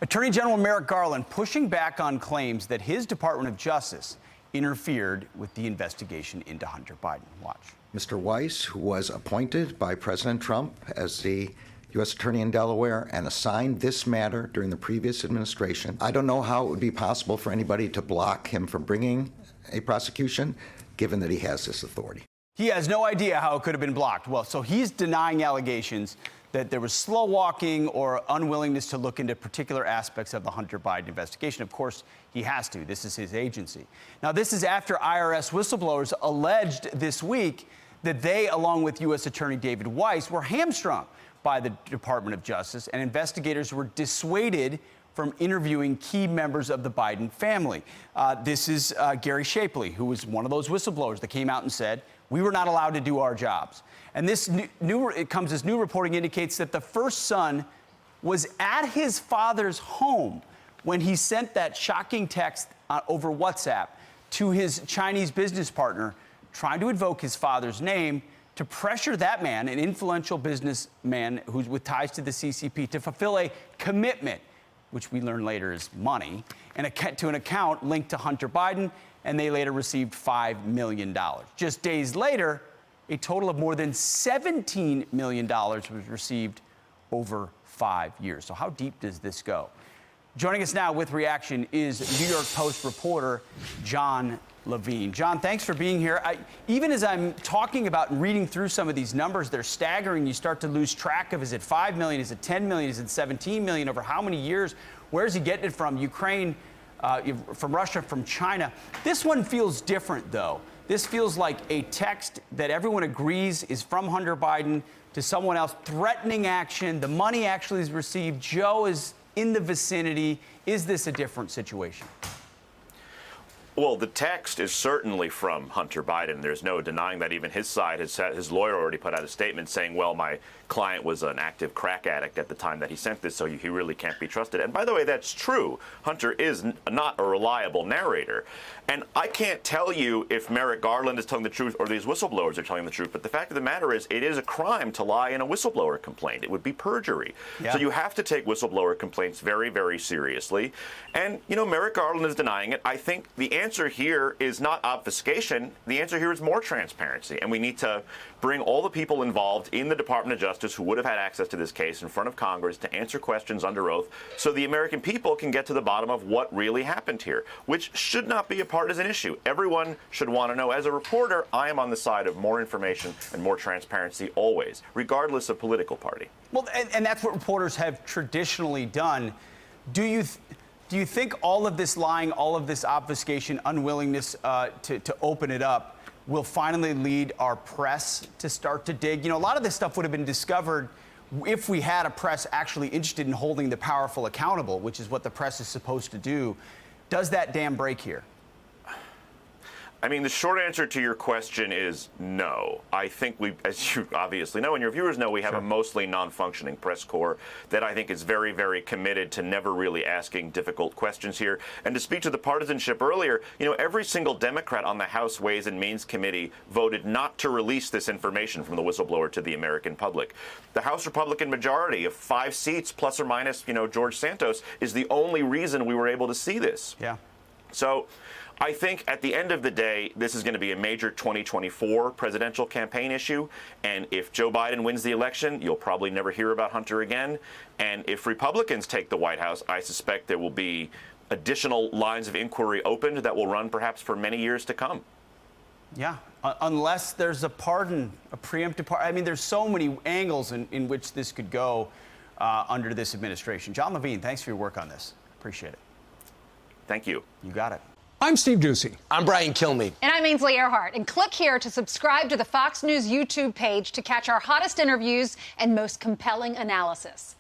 Attorney General Merrick Garland pushing back on claims that his Department of Justice interfered with the investigation into Hunter Biden. Watch. Mr. Weiss, who was appointed by President Trump as the U.S. Attorney in Delaware and assigned this matter during the previous administration. I don't know how it would be possible for anybody to block him from bringing a prosecution, given that he has this authority. He has no idea how it could have been blocked. Well, so he's denying allegations that there was slow walking or unwillingness to look into particular aspects of the Hunter Biden investigation. Of course, he has to. This is his agency. Now, this is after IRS whistleblowers alleged this week that they, along with U.S. Attorney David Weiss, were hamstrung by the Department of Justice, and investigators were dissuaded from interviewing key members of the Biden family. This is Gary Shapley, who was one of those whistleblowers that came out and said, we were not allowed to do our jobs. And this new reporting indicates that the first son was at his father's home when he sent that shocking text over WhatsApp to his Chinese business partner, trying to invoke his father's name to pressure that man, an influential businessman who's with ties to the CCP, to fulfill a commitment, which we learn later is money, and to an account linked to Hunter Biden, and they later received $5 million. Just days later, a total of more than $17 million was received over 5 years. So how deep does this go? Joining us now with reaction is New York Post reporter Jon Levine. Jon, thanks for being here. Even as I'm talking about and reading through some of these numbers, they're staggering. You start to lose track of, is it 5 million? Is it 10 million? Is it 17 million? Over how many years? Where's he getting it from? Ukraine, from Russia, from China. This one feels different, though. This feels like a text that everyone agrees is from Hunter Biden to someone else, threatening action. The money actually is received. Joe is in the vicinity. Is this a different situation? Well, the text is certainly from Hunter Biden. There's no denying that. Even his side has said, his lawyer already put out a statement saying, well, my client was an active crack addict at the time that he sent this, so he really can't be trusted. And by the way, that's true. Hunter is not a reliable narrator. And I can't tell you if Merrick Garland is telling the truth or these whistleblowers are telling the truth, but the fact of the matter is it is a crime to lie in a whistleblower complaint. It would be perjury. Yeah. So you have to take whistleblower complaints very, very seriously. And, you know, Merrick Garland is denying it. I think the answer here is not obfuscation. The answer here is more transparency. And we need to bring all the people involved in the Department of Justice who would have had access to this case in front of Congress to answer questions under oath so the American people can get to the bottom of what really happened here, which should not be a partisan issue. Everyone should want to know. As a reporter, I am on the side of more information and more transparency always, regardless of political party. Well, and that's what reporters have traditionally done. Do you think all of this lying, all of this obfuscation, unwillingness to open it up will finally lead our press to start to dig? You know, a lot of this stuff would have been discovered if we had a press actually interested in holding the powerful accountable, which is what the press is supposed to do. Does that dam break here? I mean, the short answer to your question is no. I think we, as you obviously know and your viewers know, we have a mostly non-functioning press corps that I think is very, very committed to never really asking difficult questions here. And to speak to the partisanship earlier, you know, every single Democrat on the House Ways and Means Committee voted not to release this information from the whistleblower to the American public. The House Republican majority of 5 seats, plus or minus, you know, George Santos, is the only reason we were able to see this. Yeah. So I think at the end of the day, this is going to be a major 2024 presidential campaign issue. And if Joe Biden wins the election, you'll probably never hear about Hunter again. And if Republicans take the White House, I suspect there will be additional lines of inquiry opened that will run perhaps for many years to come. Yeah, unless there's a pardon, a preemptive pardon. I mean, there's so many angles in which this could go under this administration. Jon Levine, thanks for your work on this. Appreciate it. Thank you. You got it. I'm Steve Doocy. I'm Brian Kilmeade. And I'm Ainsley Earhart. And click here to subscribe to the Fox News YouTube page to catch our hottest interviews and most compelling analysis.